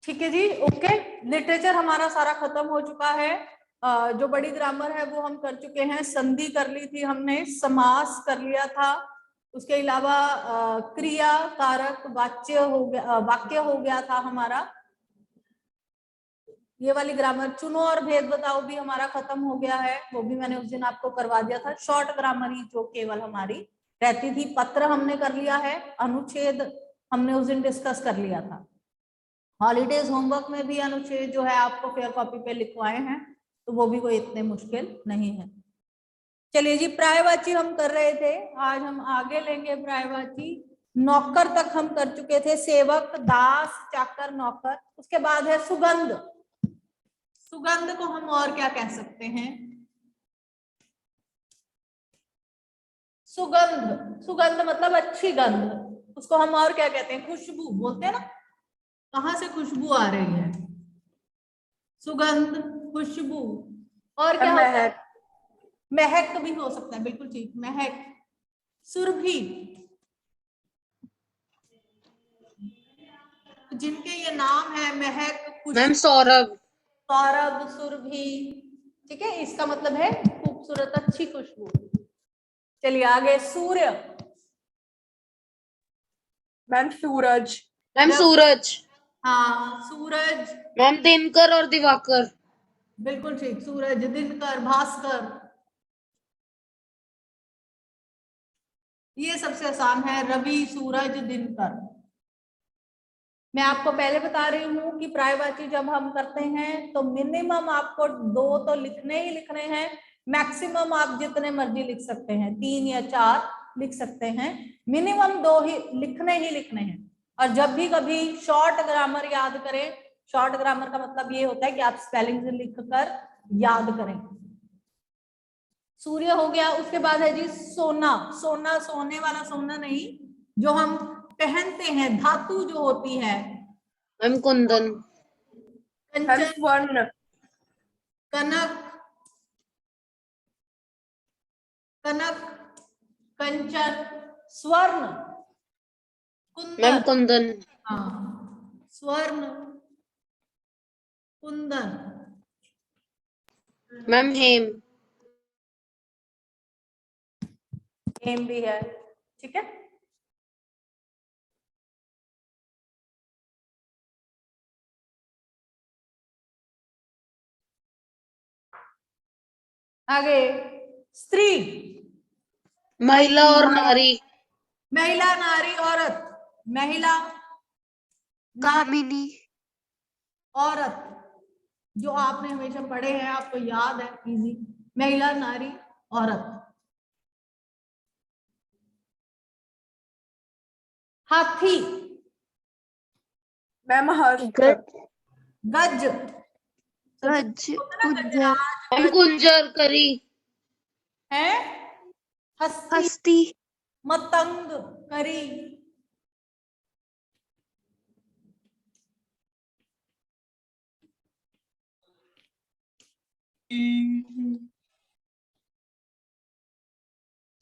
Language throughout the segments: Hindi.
ठीक है जी, ओके। लिटरेचर हमारा सारा खत्म हो चुका है। जो बड़ी ग्रामर है वो हम कर चुके हैं, संधि कर ली थी हमने, समास कर लिया था, उसके अलावा क्रिया कारक वाच्य हो गया, वाक्य हो गया था हमारा। ये वाली ग्रामर चुनो और भेद बताओ भी हमारा खत्म हो गया है, वो भी मैंने उस दिन आपको करवा दिया था। शॉर्ट ग्रामर ही जो केवल हमारी रहती थी। पत्र हमने कर लिया है, अनुच्छेद हमने उस दिन डिस्कस कर लिया था। हॉलीडेज होमवर्क में भी अनुच्छेद जो है आपको फेयर कॉपी पे लिखवाए हैं, तो वो भी कोई इतने मुश्किल नहीं है। चलिए जी, पर्यायवाची हम कर रहे थे, आज हम आगे लेंगे पर्यायवाची। नौकर तक हम कर चुके थे, सेवक, दास, चाकर, नौकर। उसके बाद है सुगंध। सुगंध को हम और क्या कह सकते हैं? सुगंध, सुगंध मतलब अच्छी गंध, उसको हम और क्या कहते हैं? खुशबू बोलते हैं ना। कहां से खुशबू आ रही है? सुगंध, खुशबू। और क्या होता है? महक भी हो सकता है, बिल्कुल ठीक, महक। सुरभि, जिनके ये नाम है महक, मैम सौरभ। सौरभ, सुरभि, ठीक है, इसका मतलब है खूबसूरत, अच्छी खुशबू। चलिए आगे, सूर्य। मैम सूरज। मैम सूरज। हाँ, सूरज, मैम दिनकर और दिवाकर। बिल्कुल ठीक, सूरज, दिनकर, भास्कर। ये सबसे आसान है, रवि, सूरज, दिनकर। मैं आपको पहले बता रही हूँ कि पर्यायवाची जब हम करते हैं तो मिनिमम आपको 2 तो लिखने ही लिखने हैं, मैक्सिमम आप जितने मर्जी लिख सकते हैं, 3 या 4 लिख सकते हैं, मिनिमम 2 ही लिखने हैं। और जब भी कभी शॉर्ट ग्रामर याद करें, शॉर्ट ग्रामर का मतलब ये होता है कि आप स्पेलिंग लिखकर याद करें। सूर्य हो गया, उसके बाद है जी सोना। सोना सोने वाला सोना नहीं, जो हम पहनते हैं, धातु जो होती है। मैम कुंदन। कंचन, स्वर्ण। कनक, कनक, कंचन, स्वर्ण, मैम कुंदन। कुंदन। हाँ, स्वर्ण, कुंदन। मैम हेम। हेम भी है, ठीक है। आगे, स्त्री। महिला और नारी। महिला, नारी, औरत। महिला, कामिनी। औरत, जो आपने हमेशा पढ़े हैं, आपको याद है, इजी। महिला, नारी, औरत। हाथी। मैम हस्त। गज, गज, मैम कुंजर करी। है हस्ती, हस्ती, मतंग, करी।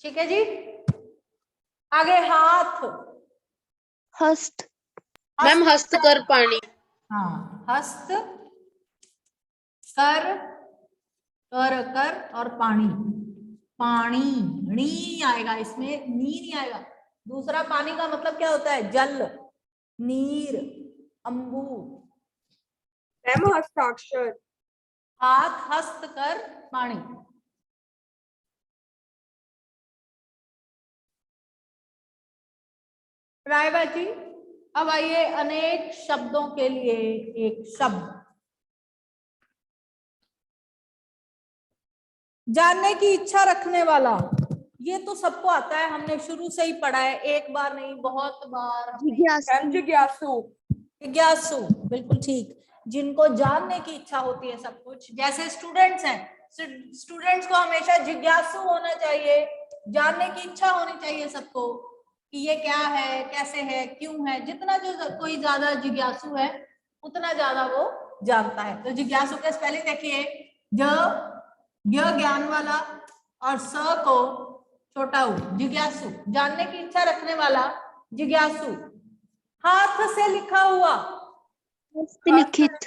ठीक है जी, आगे हाथ। हस्त, मैम हस्त कर पानी। हाँ, हस्त, कर, कर और पानी। पानी, नी आएगा इसमें, नी नहीं आएगा। दूसरा पानी का मतलब क्या होता है? जल, नीर, अंबु। मैम हस्ताक्षर। हाथ, हस्त, कर, पानी। पर्यायवाची। अब आइए अनेक शब्दों के लिए एक शब्द। जानने की इच्छा रखने वाला, ये तो सबको आता है, हमने शुरू से ही पढ़ा है, एक बार नहीं बहुत बार। मैम जिज्ञासु। जिज्ञासु, बिल्कुल ठीक, जिनको जानने की इच्छा होती है सब कुछ। जैसे स्टूडेंट्स हैं, स्टूडेंट्स को हमेशा जिज्ञासु होना चाहिए, जानने की इच्छा होनी चाहिए सबको कि ये क्या है, कैसे है, क्यों है। जितना जो कोई ज्यादा जिज्ञासु है उतना ज्यादा वो जानता है। तो जिज्ञासु के स्पेलिंग देखिए, य ज्ञान वाला और स को छोटा उ, जिज्ञासु, जानने की इच्छा रखने वाला, जिज्ञासु। हाथ से लिखा हुआ, हस्तलिखित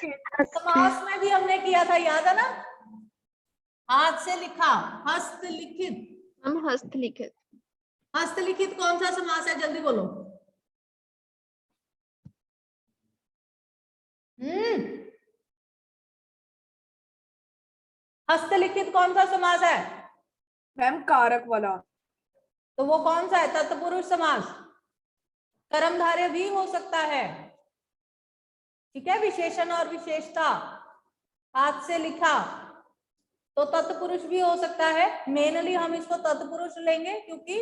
समास में भी हमने किया था, याद है ना? हाथ से लिखा, हस्तलिखित। मैम हस्तलिखित हस्तलिखित कौन सा समास है, जल्दी बोलो। हस्तलिखित कौन सा समास है? मैम कारक वाला। तो वो कौन सा है? तत्पुरुष समास। कर्मधारय भी हो सकता है, ठीक है। विशेषण और विशेषता, हाथ से लिखा तो तत्पुरुष भी हो सकता है। मेनली हम इसको तत्पुरुष लेंगे क्योंकि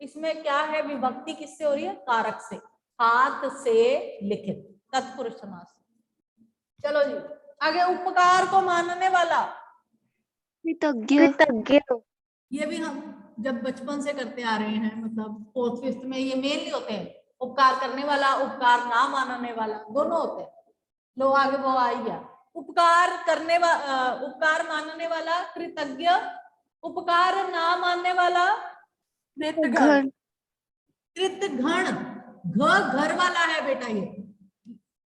इसमें क्या है, विभक्ति किससे हो रही है? कारक से। हाथ से लिखित, तत्पुरुष समास। चलो जी आगे, उपकार को मानने वाला। कृतज्ञ ये भी हम जब बचपन से करते आ रहे हैं, मतलब 4th 5th में ये मेनली होते हैं। उपकार करने वाला, उपकार ना मानने वाला, दोनों होते हैं। लो आगे वो आ ही गया। उपकार करने वाला, उपकार मानने वाला कृतज्ञ, उपकार ना मानने वाला कृतघ्न। कृतघ्न। घ घर वाला है बेटा। ये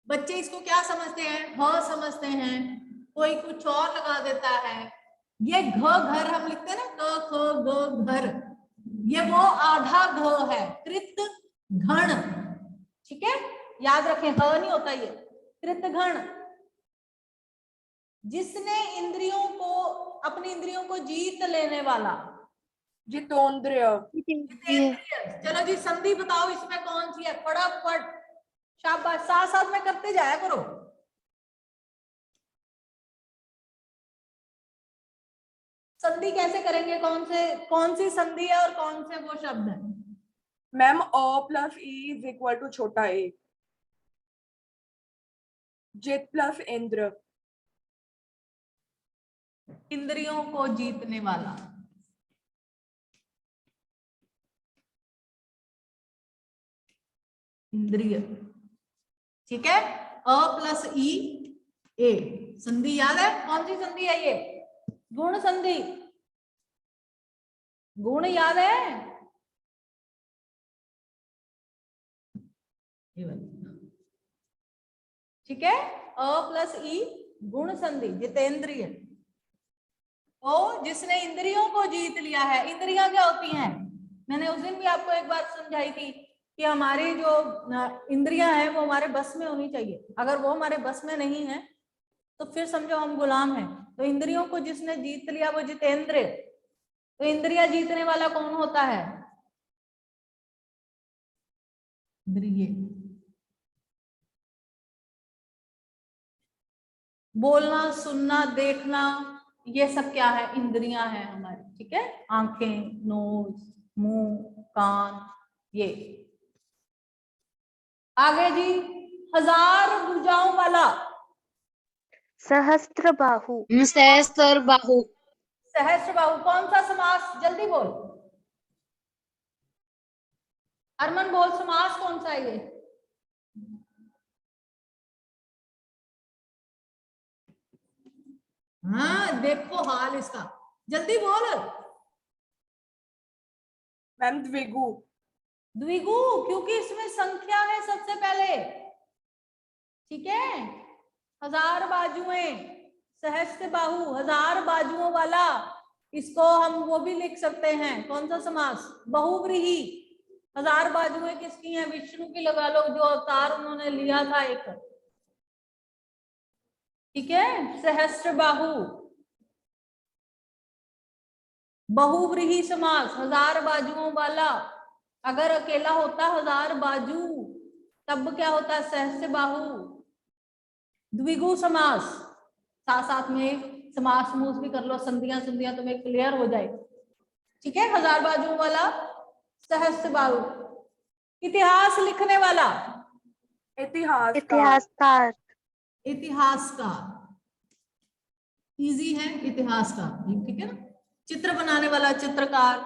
बच्चे इसको क्या समझते हैं? ह समझते हैं, कोई कुछ और लगा देता है। ये घ घर हम लिखते हैं ना, क ख ग घर, ये वो आधा घ है, कृतघ्न, ठीक है। याद रखें, ह नहीं होता ये, कृतघ्न। जिसने इंद्रियों को, अपनी इंद्रियों को जीत लेने वाला। जितोंद्रिय। चलो जी संधि बताओ इसमें कौन सी है, फटाफट, शाबाश, साथ साथ में करते जाया करो। संधि कैसे करेंगे, कौन सी संधि है और कौन से वो शब्द है? Ma'am a plus e is equal to छोटा ए। जित प्लस इंद्र। इंद्रियों को जीतने वाला। इंद्रिय, ठीक है। अ प्लस ई ए, संधि याद है? कौन सी संधि है ये? गुण संधि। गुण याद है? ठीक है, अ प्लस ई गुण संधि, जितेंद्रिय। तो जिसने इंद्रियों को जीत लिया है। इंद्रियां क्या होती हैं? मैंने उस दिन भी आपको एक बात समझाई थी कि हमारी जो इंद्रियां हैं वो हमारे बस में होनी चाहिए। अगर वो हमारे बस में नहीं है तो फिर समझो हम गुलाम हैं। तो इंद्रियों को जिसने जीत लिया वो जितेंद्र। तो इंद्रियां जीतने वाला कौन होता है? इंद्रिय। बोलना, सुनना, देखना, ये सब क्या है? इंद्रियां हैं हमारी, ठीक है। आंखें, नोज, मुंह, कान, ये। आगे जी, 1000 भुजाओं वाला। सहस्त्र बाहु सहस्त्र बाहु। सहस्त्र बाहु कौन सा समास? जल्दी बोल अरमन, बोल समास कौन सा है ये? हाँ देखो हाल इसका, जल्दी बोल। मैम द्विगु। द्विगु, क्योंकि इसमें संख्या है सबसे पहले, ठीक है। 1000 बाजुएं, सहस्त्र बाहु, 1000 बाजुओं वाला। इसको हम वो भी लिख सकते हैं, कौन सा समास? बहुव्रीहि। 1000 बाजुएं किसकी हैं? विष्णु की लगा लो, जो अवतार उन्होंने लिया था एक, ठीक है। सहस्त्र बाहु, बहुव्रीहि समास, 1000 बाजुओं वाला। अगर अकेला होता 1000 बाजू तब क्या होता? सहस्त्र बाहु। द्विगु समास, साथ साथ में समास मूस भी कर लो, संधियां संधियां तुम्हें क्लियर हो जाए, ठीक है। 1000 बाजुओं वाला, सहस्त्र बाहु। इतिहास लिखने वाला। इतिहासकार। इतिहासकार, इजी है इतिहासकार, ठीक है ना। चित्र बनाने वाला, चित्रकार।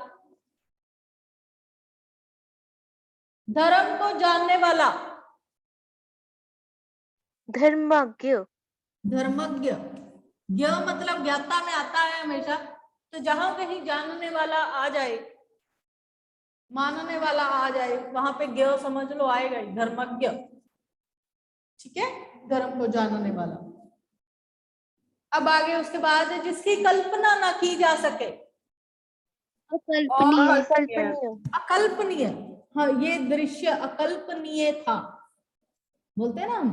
धर्म को जानने वाला। धर्मज्ञ धर्मज्ञ, ज्ञ मतलब ज्ञाता में आता है हमेशा, तो जहां कहीं जानने वाला आ जाए, मानने वाला आ जाए, वहां पे ज्ञ समझ लो आएगा ही, धर्मज्ञ, ठीक है। धर्म को जानने वाला। अब आगे उसके बाद जिसकी कल्पना ना की जा सके, अकल्पनीय। अकल्पनीय। अकल्पनीय। हाँ, ये दृश्य अकल्पनीय था, बोलते हैं ना हम,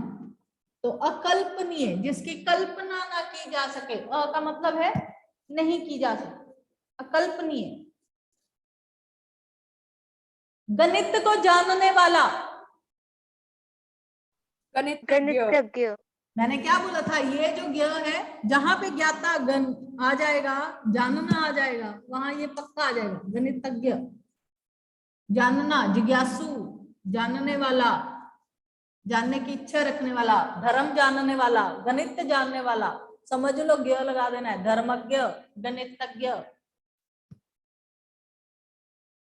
तो अकल्पनीय, जिसकी कल्पना ना की जा सके। अ का मतलब है नहीं की जा सके, अकल्पनीय। गणित को जानने वाला, गणितज्ञ। गणितज्ञ। मैंने क्या बोला था, ये जो ज्ञ है, जहां पे ज्ञाता गण आ जाएगा, जानना आ जाएगा, वहां ये पक्का आ जाएगा, गणितज्ञ। जानना, जिज्ञासु, जानने वाला, जानने की इच्छा रखने वाला, धर्म जानने वाला, गणित जानने वाला। समझ लो, ज्ञ लगा देना है, धर्मज्ञ, गणितज्ञ।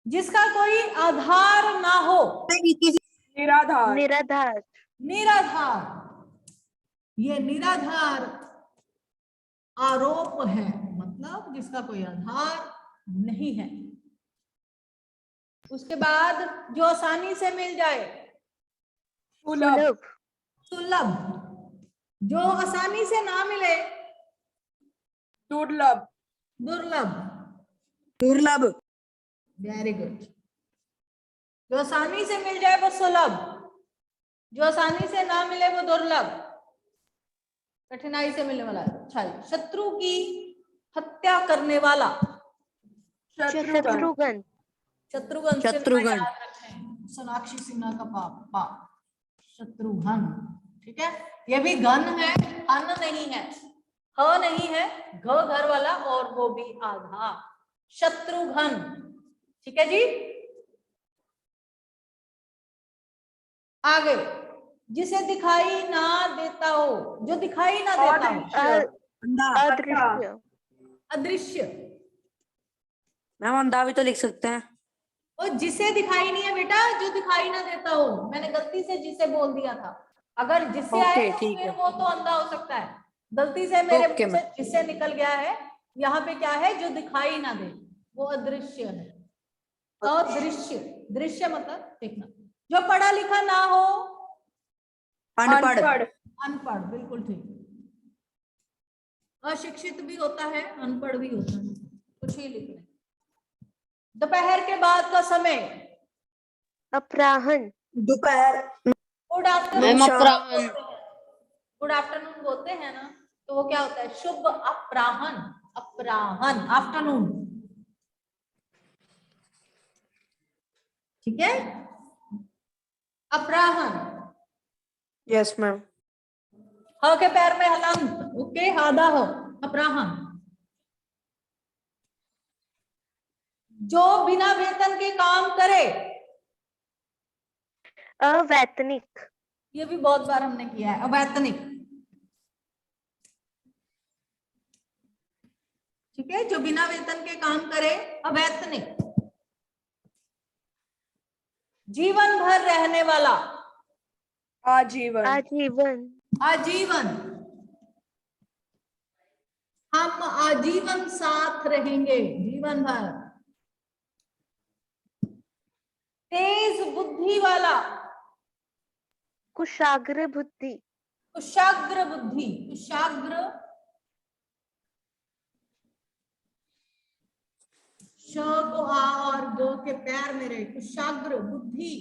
जिसका कोई आधार ना हो, निराधार। निराधार। निराधार। ये निराधार आरोप है, मतलब जिसका कोई आधार नहीं है। उसके बाद जो आसानी से मिल जाए, सुलभ। सुलभ। सुलभ। जो आसानी से ना मिले, दुर्लभ। दुर्लभ। दुर्लभ। Very good. जो आसानी से मिल जाए वो सुलभ, जो आसानी से ना मिले वो दुर्लभ, कठिनाई से मिलने वाला। अच्छा, शत्रु की हत्या करने वाला, शत्रुघ्न। शत्रुघ्न। शत्रुघ्न। याद रखें, सोनाक्षी सिन्हा का पापा शत्रुघ्न। ठीक है, ये भी घन है, अन नहीं है, ह नहीं है, घ घर वाला, और वो भी आधा, शत्रुघ्न। ठीक है जी। आगे, जिसे दिखाई ना देता हो, जो दिखाई ना देता हो, अदृश्य। अदृश्य। मैम अंधा भी तो लिख सकते हैं। और जिसे दिखाई नहीं है बेटा, जो दिखाई ना देता हो, मैंने गलती से जिसे बोल दिया था। अगर जिससे ओके, आए तो ठीक फिर है। वो तो अंधा हो सकता है। गलती से मेरे ओके, मुंह से जिससे निकल गया है। यहाँ पे क्या है, जो दिखाई ना दे, वो अदृश्य है। अदृश्य, दृश्य मतलब देखना। जो पढ़ा लिखा ना हो, अनपढ़। अनपढ़, बिल्कुल ठीक। अशिक्षित भी होता है, अनपढ़ भी होता है, कुछ ही लिख लें। दोपहर के बाद का समय, अपराह्न। दोपहर। Good afternoon. मैम अपराह्न। गुड आफ्टरनून बोलते हैं ना, तो वो क्या होता है, शुभ अपराह्न। अपराह्न, आफ्टरनून। ठीक है, अपराह्न। Yes ma'am. ह के पैर में हलंत, ओके, आधा हो, अपराह्न। जो बिना वेतन के काम करे, अवैतनिक। ये भी बहुत बार हमने किया है, अवैतनिक। ठीक है, जो बिना वेतन के काम करे, अवैतनिक। जीवन भर रहने वाला, आजीवन। आजीवन। आजीवन। हम आजीवन साथ रहेंगे, जीवन भर। तेज बुद्धि वाला, कुशाग्र बुद्धि। कुशाग्र बुद्धि। कुशाग्र, श को आ और ग के पैर में रहे, कुशाग्र बुद्धि।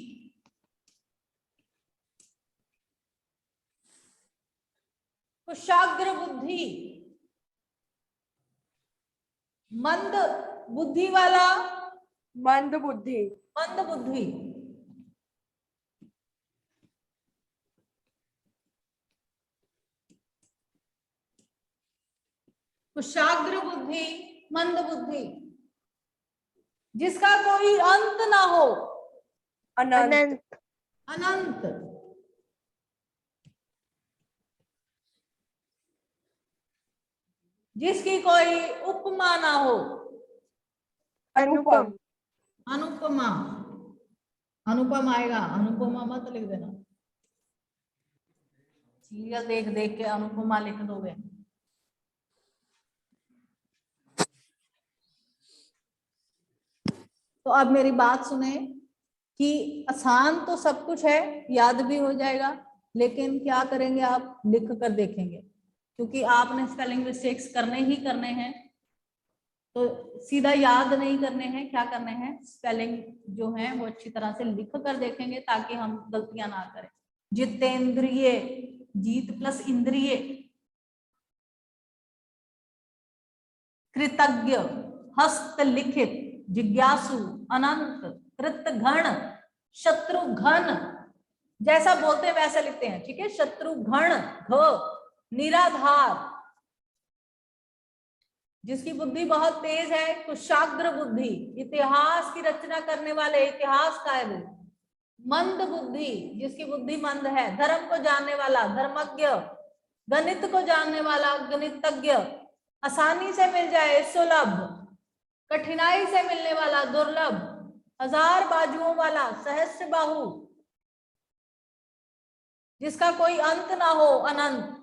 कुशाग्र बुद्धि। मंद बुद्धि वाला, मंद बुद्धि। मंद बुद्धि। कुशाग्र बुद्धि, मंद बुद्धि। जिसका कोई अंत ना हो, अनंत। अनंत। अनंत। जिसकी कोई उपमा ना हो, अनुपम। अनुपमा। अनुपम आएगा, अनुपमा मत लिख देना, सीरियल देख देख के अनुपमा लिख दोगे। तो अब मेरी बात सुने कि आसान तो सब कुछ है, याद भी हो जाएगा, लेकिन क्या करेंगे आप, लिख कर देखेंगे, क्योंकि आपने स्पेलिंग मिस्टेक्स करने ही करने हैं, तो सीधा याद नहीं करने हैं, क्या करने हैं, स्पेलिंग जो है वो अच्छी तरह से लिख कर देखेंगे ताकि हम गलतियां ना करें। जितेंद्रिय, जीत प्लस इंद्रिय। कृतज्ञ, हस्तलिखित, जिज्ञासु, अनंत, कृतघ्न, शत्रुघ्न, जैसा बोलते हैं वैसा लिखते हैं, ठीक है। शत्रुघ्न, घ, निराधार, जिसकी बुद्धि बहुत तेज है, कुशाग्र बुद्धि, इतिहास की रचना करने वाले इतिहासकार। मंद बुद्धि, जिसकी बुद्धि मंद है, धर्म को जानने वाला धर्मज्ञ, गणित को जानने वाला गणितज्ञ, आसानी से मिल जाए सुलभ, कठिनाई से मिलने वाला दुर्लभ, हजार बाजुओं वाला सहस्त्र बाहु, जिसका कोई अंत ना हो अनंत,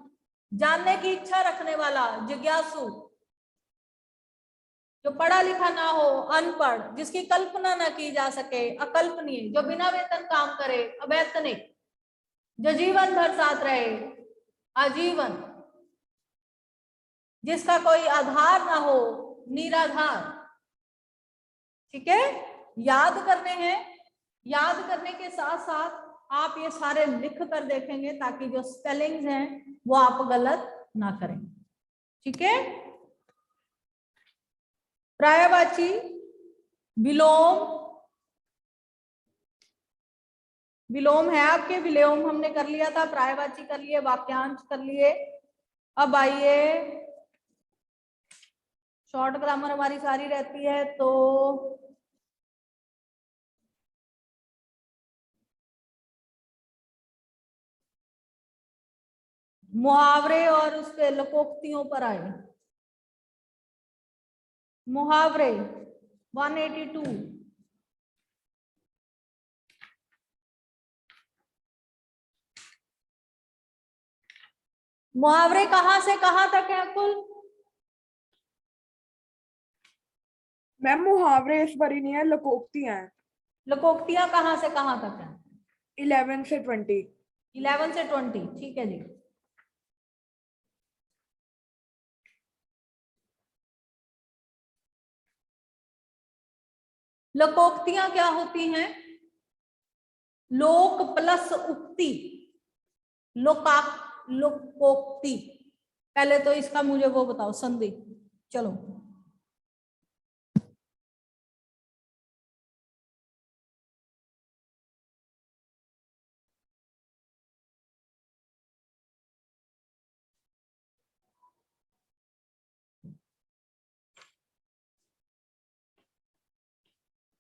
जानने की इच्छा रखने वाला जिज्ञासु, जो पढ़ा लिखा ना हो अनपढ़, जिसकी कल्पना ना की जा सके अकल्पनीय, जो बिना वेतन काम करे अवैतनिक, जो जीवन भर साथ रहे आजीवन, जिसका कोई आधार ना हो निराधार। ठीक है, याद करने हैं। याद करने के साथ साथ आप ये सारे लिख कर देखेंगे ताकि जो स्पेलिंग्स हैं वो आप गलत ना करें। ठीक है, पर्यायवाची, विलोम, विलोम है आपके, विलोम हमने कर लिया था, पर्यायवाची कर लिए, वाक्यांश कर लिए। अब आइए, शॉर्ट ग्रामर हमारी सारी रहती है, तो मुहावरे और उसके लोकोक्तियों पर आए। मुहावरे 182, मुहावरे कहां से कहां तक है कुल? मैम मुहावरे इस बारी नहीं है, लोकोक्तियां हैं। लोकोक्तियां कहां से कहां तक है? 11 से 20। 11 से 20, ठीक है जी। लोकोक्तियां क्या होती हैं? लोक प्लस उक्ति, लोकोक्ति। पहले तो इसका मुझे वो बताओ संधि। चलो,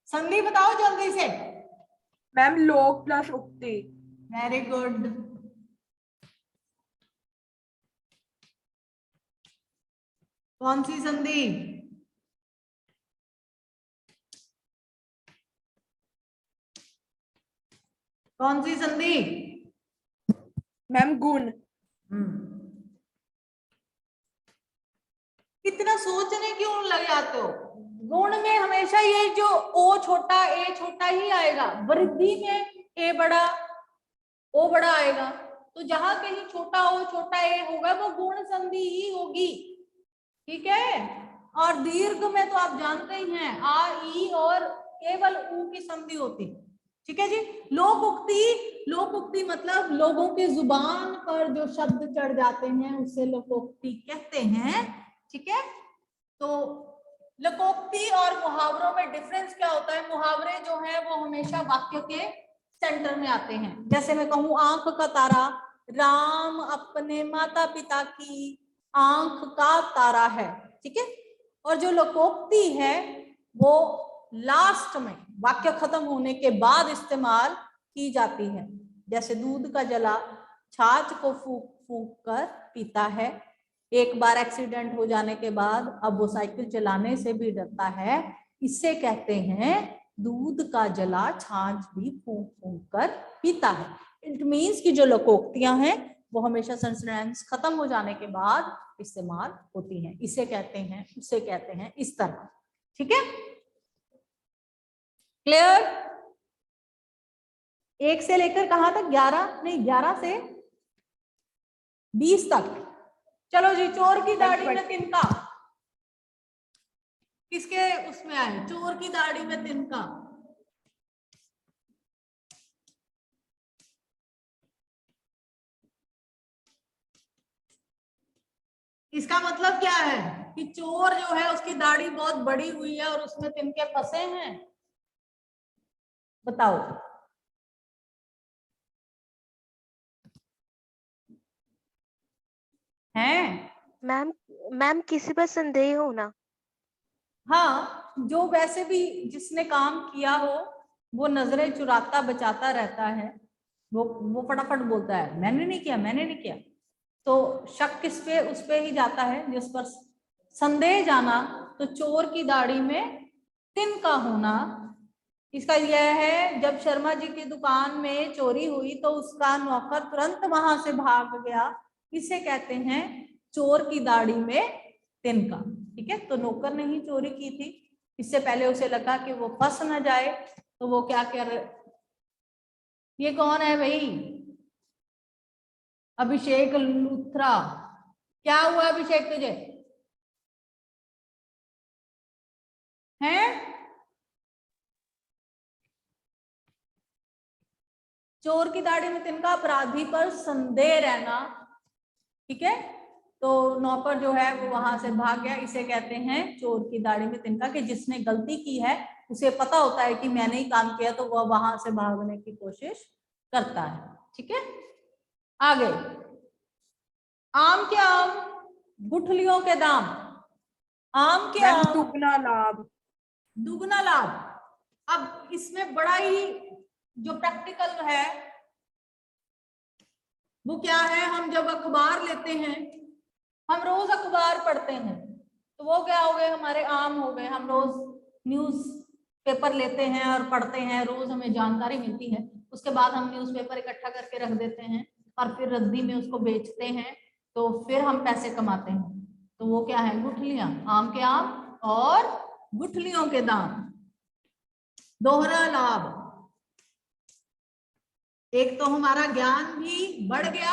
संधि बताओ जल्दी से। मैम लोक प्लस उक्ति। Very good. कौन सी संधि? कौन सी संधि? मैम गुण। इतना सोचने क्यों लग जाते हो? गुण में हमेशा ये जो ओ छोटा ए छोटा ही आएगा, वृद्धि में ए बड़ा ओ बड़ा आएगा, तो जहां कहीं छोटा ओ छोटा ए होगा वो गुण संधि ही होगी। ठीक है, और दीर्घ में तो आप जानते ही हैं आ ई और केवल ऊ की संधि होती। ठीक है जी। लोकोक्ति, लोकोक्ति मतलब लोगों की जुबान पर जो शब्द चढ़ जाते हैं उसे लोकोक्ति कहते हैं। ठीक है, तो लोकोक्ति और मुहावरों में डिफरेंस क्या होता है? मुहावरे जो है वो हमेशा वाक्य के सेंटर में आते हैं। जैसे मैं कहूं आंख का तारा, राम अपने माता पिता की आंख का तारा है। ठीक है, और जो लोकोक्ति है वो लास्ट में वाक्य खत्म होने के बाद इस्तेमाल की जाती है। जैसे दूध का जला छाछ को फूंक फूंक कर पीता है, एक बार एक्सीडेंट हो जाने के बाद अब वो साइकिल चलाने से भी डरता है, इससे कहते हैं दूध का जला छाछ भी फूंक फूंक कर पीता है। इट मीन्स कि जो लोकोक्तियां हैं वो हमेशा सेंटेंस खत्म हो जाने के बाद इस्तेमाल होती हैं। इसे कहते हैं, उसे कहते हैं, इस तरह। ठीक है, क्लियर? 1 से लेकर कहां तक? 11 नहीं, 11 से 20 तक। चलो जी, चोर की दाढ़ी में तिनका किसके उसमें आए? चोर की दाढ़ी में तिनका। इसका मतलब क्या है कि चोर जो है उसकी दाढ़ी बहुत बड़ी हुई है और उसमें तिनके फंसे हैं। बताओ। हैं? मैम मैम किसी पर संदेह हो ना। हाँ, जो वैसे भी जिसने काम किया हो वो नजरें चुराता बचाता रहता है, वो फटाफट बोलता है मैंने नहीं किया, मैंने नहीं किया। तो शक किस पे? उस पे ही जाता है जिस पर संदेह जाना। तो चोर की दाढ़ी में तिनका होना, इसका यह है जब शर्मा जी की दुकान में चोरी हुई तो उसका नौकर तुरंत वहां से भाग गया, इसे कहते हैं चोर की दाढ़ी में तिनका। ठीक है, तो नौकर ने ही चोरी की थी, इससे पहले उसे लगा कि वो फंस ना जाए, तो वो क्या कर, ये कौन है भाई? अभिषेक लूथरा। क्या हुआ अभिषेक तुझे? हैं? चोर की दाढ़ी में तिनका, अपराधी पर संदेह रहना। ठीक है, तो नौकर जो है वो वहां से भाग गया, इसे कहते हैं चोर की दाढ़ी में तिनका, कि जिसने गलती की है उसे पता होता है कि मैंने ही काम किया, तो वह वहां से भागने की कोशिश करता है। ठीक है, आगे। आम के आम, गुठलियों के दाम। आम के मैम आम, दुगना लाभ। दुगना लाभ। अब इसमें बड़ा ही जो प्रैक्टिकल है वो क्या है, हम जब अखबार लेते हैं, हम रोज अखबार पढ़ते हैं, तो वो क्या हो गए, हमारे आम हो गए। हम रोज न्यूज पेपर लेते हैं और पढ़ते हैं, रोज हमें जानकारी मिलती है। उसके बाद हम न्यूज़पेपर इकट्ठा करके रख देते हैं और फिर रद्दी में उसको बेचते हैं, तो फिर हम पैसे कमाते हैं। तो वो क्या है? गुठलियां। आम के आम और गुठलियों के दाम, दोहरा लाभ। एक तो हमारा ज्ञान भी बढ़ गया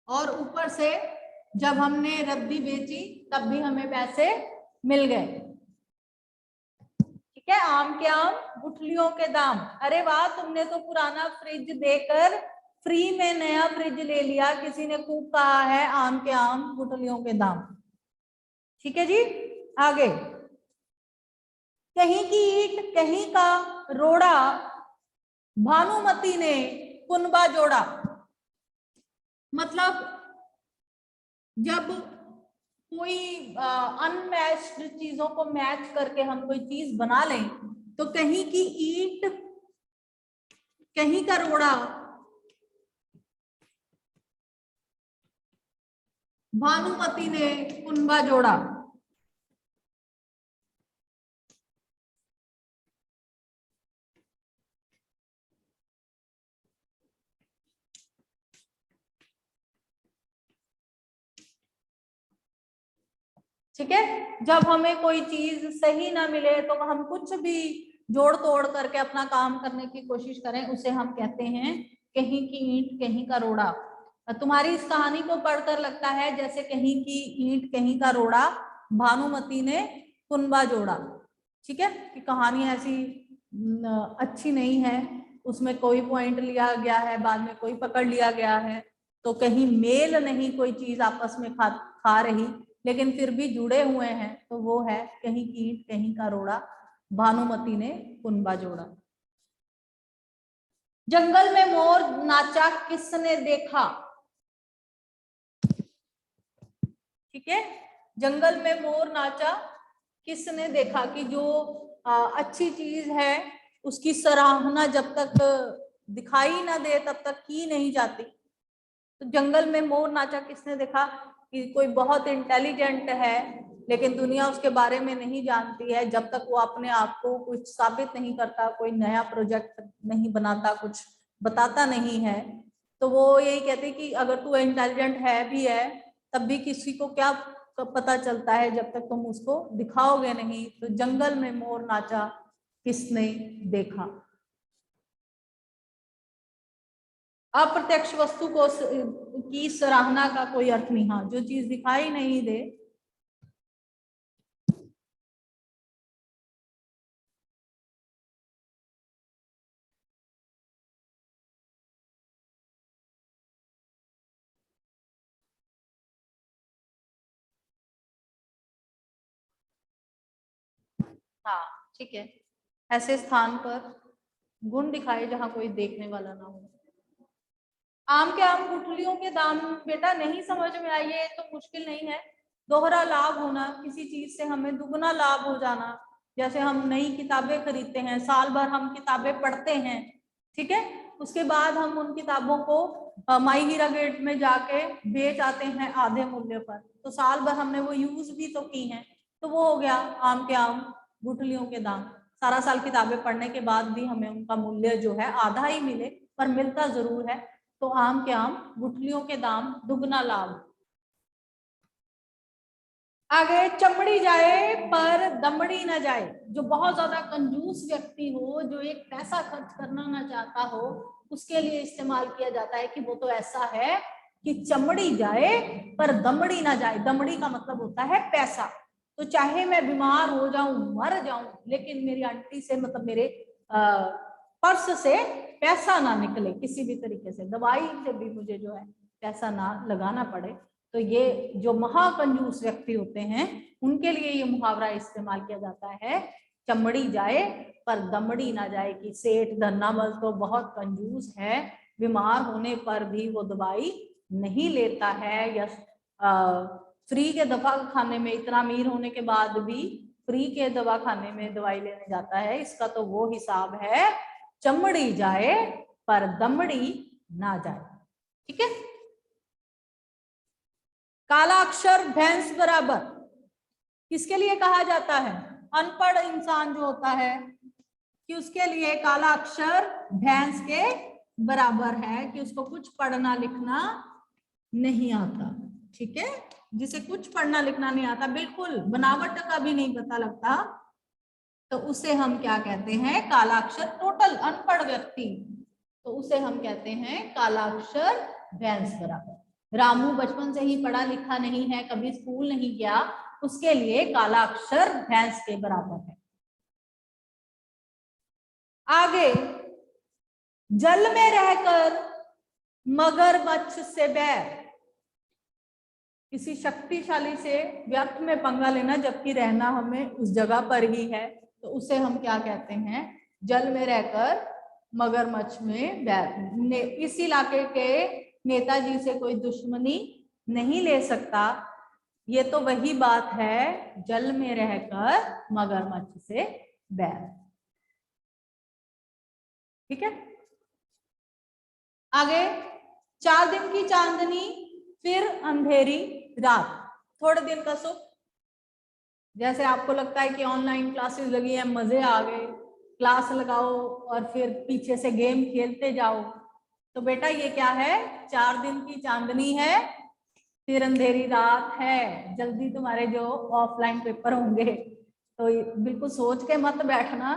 और ऊपर से जब हमने रद्दी बेची तब भी हमें पैसे मिल गए। ठीक है, आम के आम, गुठलियों के दाम। अरे वाह, तुमने तो पुराना फ्रिज देकर फ्री में नया फ्रिज ले लिया। किसी ने खूब कहा है आम के आम, गुठलियों के दाम। ठीक है जी, आगे। कहीं की ईंट कहीं का रोड़ा, भानुमति ने कुनबा जोड़ा। मतलब जब कोई अनमैच्ड चीजों को मैच करके हम कोई चीज बना लें, तो कहीं की ईंट कहीं का रोड़ा, भानुमति ने कुनबा जोड़ा। ठीक है, जब हमें कोई चीज सही ना मिले तो हम कुछ भी जोड़ तोड़ करके अपना काम करने की कोशिश करें, उसे हम कहते हैं कहीं की ईंट कहीं का रोड़ा। तुम्हारी इस कहानी को पढ़कर लगता है जैसे कहीं की ईंट कहीं का रोड़ा, भानुमति ने कुनबा जोड़ा। ठीक है, कि कहानी ऐसी अच्छी नहीं है, उसमें कोई पॉइंट लिया गया है, बाद में कोई पकड़ लिया गया है, तो कहीं मेल नहीं कोई चीज आपस में खा रही, लेकिन फिर भी जुड़े हुए हैं। तो वो है कहीं की ईंट कहीं का रोड़ा, भानुमति ने कुनबा जोड़ा। जंगल में मोर नाचा किसने देखा? ठीक है, जंगल में मोर नाचा किसने देखा, कि जो अच्छी चीज है उसकी सराहना जब तक दिखाई ना दे तब तक की नहीं जाती। तो जंगल में मोर नाचा किसने देखा, कि कोई बहुत इंटेलिजेंट है लेकिन दुनिया उसके बारे में नहीं जानती है, जब तक वो अपने आप को कुछ साबित नहीं करता, कोई नया प्रोजेक्ट नहीं बनाता, कुछ बताता नहीं है, तो वो यही कहते कि अगर तू इंटेलिजेंट है भी है तब भी किसी को क्या पता चलता है जब तक तुम उसको दिखाओगे नहीं। तो जंगल में मोर नाचा किसने देखा। अप्रत्यक्ष वस्तु को की सराहना का कोई अर्थ नहीं। हाँ, जो चीज दिखाई नहीं दे, हाँ ठीक है, ऐसे स्थान पर गुण दिखाए जहां कोई देखने वाला ना हो। आम के आम गुठलियों के दाम बेटा नहीं समझ में आई है तो मुश्किल नहीं है। दोहरा लाभ होना, किसी चीज से हमें दुगना लाभ हो जाना। जैसे हम नई किताबें खरीदते हैं, साल भर हम किताबें पढ़ते हैं, ठीक है, उसके बाद हम उन किताबों को माई हीरा गेट में जाके बेच आते हैं आधे मूल्य पर, तो साल भर हमने वो यूज भी तो की हैं, तो वो हो गया आम के आम गुठलियों के दाम। सारा साल किताबें पढ़ने के बाद भी हमें उनका मूल्य जो है आधा ही मिले, पर मिलता जरूर है, तो आम के आम गुठलियों के दाम दुगना लाभ। आगे, चमड़ी जाए पर दमड़ी ना जाए। जो बहुत ज्यादा कंजूस व्यक्ति हो, जो एक पैसा खर्च करना ना चाहता हो, उसके लिए इस्तेमाल किया जाता है कि वो तो ऐसा है कि चमड़ी जाए पर दमड़ी ना जाए। दमड़ी का मतलब होता है पैसा। तो चाहे मैं बीमार हो जाऊं, मर जाऊं, लेकिन मेरी आंटी से, मतलब मेरे पर्स से पैसा ना निकले किसी भी तरीके से, दवाई से भी मुझे जो है पैसा ना लगाना पड़े। तो ये जो महाकंजूस व्यक्ति होते हैं उनके लिए ये मुहावरा इस्तेमाल किया जाता है, चमड़ी जाए पर दमड़ी ना जाए। कि सेठ धन्नामल तो बहुत कंजूस है, बीमार होने पर भी वो दवाई नहीं लेता है, या फ्री के दवा खाने में, इतना अमीर होने के बाद भी फ्री के दवा खाने में दवाई लेने जाता है। इसका तो वो हिसाब है, चमड़ी जाए पर दमड़ी ना जाए। ठीक है। काला अक्षर भैंस बराबर किसके लिए कहा जाता है? अनपढ़ इंसान जो होता है कि उसके लिए काला अक्षर भैंस के बराबर है, कि उसको कुछ पढ़ना लिखना नहीं आता। ठीक है, जिसे कुछ पढ़ना लिखना नहीं आता, बिल्कुल बनावट का भी नहीं पता लगता, तो उसे हम क्या कहते हैं? काला अक्षर। टोटल अनपढ़ व्यक्ति, तो उसे हम कहते हैं काला अक्षर भैंस बराबर। रामू बचपन से ही पढ़ा लिखा नहीं है, कभी स्कूल नहीं गया, उसके लिए काला अक्षर भैंस के बराबर है। आगे, जल में रहकर मगरमच्छ से बैर। किसी शक्तिशाली से व्यर्थ में पंगा लेना, जबकि रहना हमें उस जगह पर ही है, तो उसे हम क्या कहते हैं? जल में रहकर मगरमच्छ में बैर। इस इलाके के नेताजी से कोई दुश्मनी नहीं ले सकता, ये तो वही बात है, जल में रहकर मगरमच्छ से बैर। ठीक है। आगे, 4 दिन की चांदनी फिर अंधेरी रात। थोड़े दिन का सुख। जैसे आपको लगता है कि ऑनलाइन क्लासेस लगी है, मजे आ गए, क्लास लगाओ और फिर पीछे से गेम खेलते जाओ, तो बेटा ये क्या है? 4 दिन की चांदनी है फिर अंधेरी रात है। जल्दी तुम्हारे जो ऑफलाइन पेपर होंगे, तो बिल्कुल सोच के मत बैठना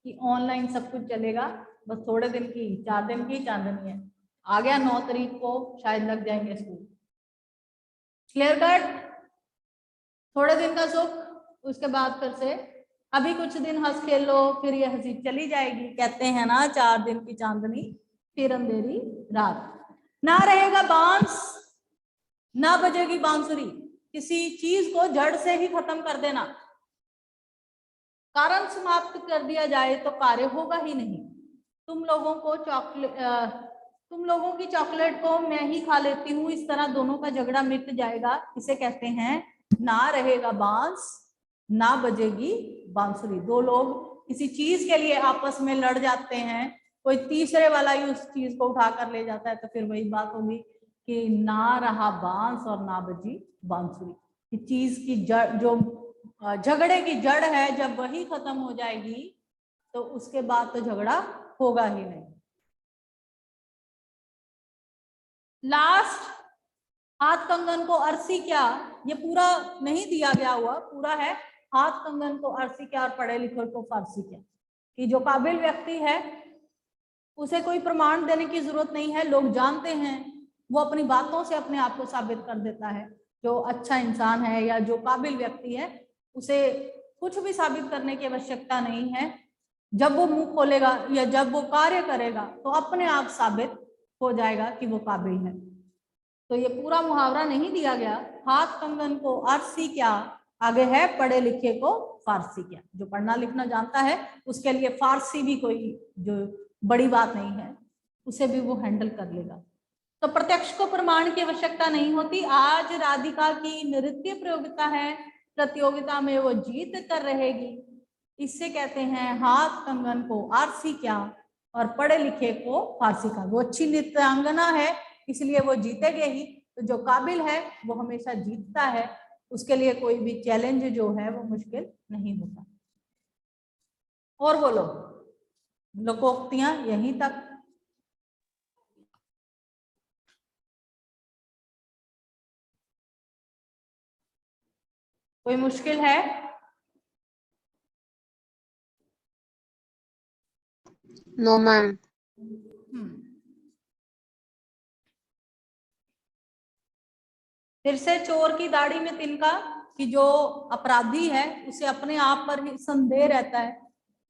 कि ऑनलाइन सब कुछ चलेगा। बस थोड़े दिन की, 4 दिन की चांदनी है। आ गया 9 तारीख को शायद लग जाएंगे स्कूल। Clear cut? थोड़े दिन का सुख, उसके बाद फिर से अभी कुछ दिन हंस खेल लो, फिर ये हंसी चली जाएगी। कहते हैं ना, 4 दिन की चांदनी फिर अंधेरी रात। ना रहेगा बांस, ना बजेगी बांसुरी। किसी चीज को जड़ से ही खत्म कर देना, कारण समाप्त कर दिया जाए तो कार्य होगा ही नहीं। तुम लोगों की चॉकलेट को मैं ही खा लेती हूँ, इस तरह दोनों का झगड़ा मिट जाएगा। इसे कहते हैं ना रहेगा बांस, ना बजेगी बांसुरी। 2 लोग किसी चीज के लिए आपस में लड़ जाते हैं, कोई तीसरे वाला ही उस चीज को उठा कर ले जाता है, तो फिर वही बात होगी कि ना रहा बांस और ना बजी बांसुरी। चीज की जड़, जो झगड़े की जड़ है, जब वही खत्म हो जाएगी तो उसके बाद तो झगड़ा होगा ही नहीं। लास्ट, हाथ कंगन को अरसी क्या, ये पूरा नहीं दिया गया हुआ, पूरा है हाथ कंगन को अरसी क्या और पढ़े लिखे को फारसी क्या। कि जो काबिल व्यक्ति है उसे कोई प्रमाण देने की जरूरत नहीं है, लोग जानते हैं, वो अपनी बातों से अपने आप को साबित कर देता है। जो अच्छा इंसान है या जो काबिल व्यक्ति है, उसे कुछ भी साबित करने की आवश्यकता नहीं है। जब वो मुंह खोलेगा या जब वो कार्य करेगा तो अपने आप साबित हो जाएगा कि वो काबिल है। तो ये पूरा मुहावरा नहीं दिया गया, हाथ कंगन को आरसी क्या, आगे है पढ़े लिखे को फारसी क्या। जो पढ़ना लिखना जानता है उसके लिए फारसी भी कोई जो बड़ी बात नहीं है, उसे भी वो हैंडल कर लेगा। तो प्रत्यक्ष को प्रमाण की आवश्यकता नहीं होती। आज राधिका की नृत्य प्रतियोगिता में वो जीत कर रहेगी। इससे कहते हैं हाथ कंगन को आरसी क्या और पढ़े लिखे को फारसी का। वो अच्छी नृत्यांगना है इसलिए वो जीतेगे ही। तो जो काबिल है वो हमेशा जीतता है, उसके लिए कोई भी चैलेंज जो है वो मुश्किल नहीं होता। और बोलो, लोकोक्तियां यहीं तक। कोई मुश्किल है? No ma'am. फिर से चोर की दाढ़ी में तिनका, कि जो अपराधी है उसे अपने आप पर ही संदेह रहता है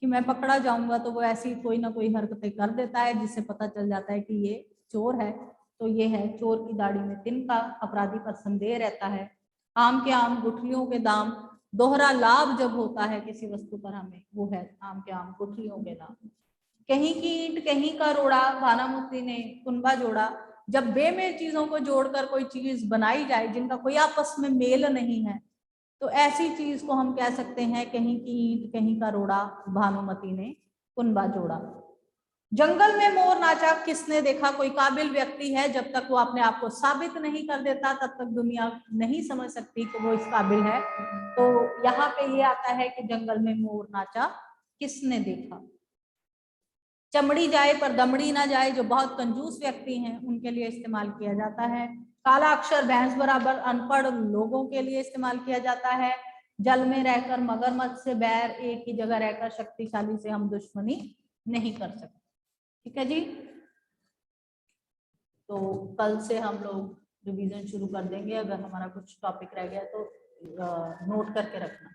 कि मैं पकड़ा जाऊंगा, तो वो ऐसी कोई ना कोई हरकतें कर देता है जिससे पता चल जाता है कि ये चोर है। तो ये है चोर की दाढ़ी में तिनका, अपराधी पर संदेह रहता है। आम के आम गुठलियों के दाम, दोहरा लाभ जब होता है किसी वस्तु पर हमें, वो है आम के आम गुठलियों के दाम। कहीं की ईंट कहीं का रोड़ा, भानुमति ने कुनबा जोड़ा। जब बेमेल चीजों को जोड़कर कोई चीज बनाई जाए जिनका कोई आपस में मेल नहीं है, तो ऐसी चीज को हम कह सकते हैं कहीं की ईंट कहीं का रोड़ा, भानुमति ने कुनबा जोड़ा। जंगल में मोर नाचा, किसने देखा? कोई काबिल व्यक्ति है, जब तक वो अपने आप को साबित नहीं कर देता तब तक दुनिया नहीं समझ सकती कि वो इस काबिल है। तो यहाँ पे ये आता है कि जंगल में मोर नाचा, किसने देखा। चमड़ी जाए पर दमड़ी ना जाए, जो बहुत कंजूस व्यक्ति हैं उनके लिए इस्तेमाल किया जाता है। काला अक्षर भैंस बराबर, अनपढ़ लोगों के लिए इस्तेमाल किया जाता है। जल में रहकर मगरमच्छ से बैर, एक ही जगह रहकर शक्तिशाली से हम दुश्मनी नहीं कर सकते। ठीक है जी, तो कल से हम लोग रिवीजन शुरू कर देंगे। अगर हमारा कुछ टॉपिक रह गया तो नोट करके रखना।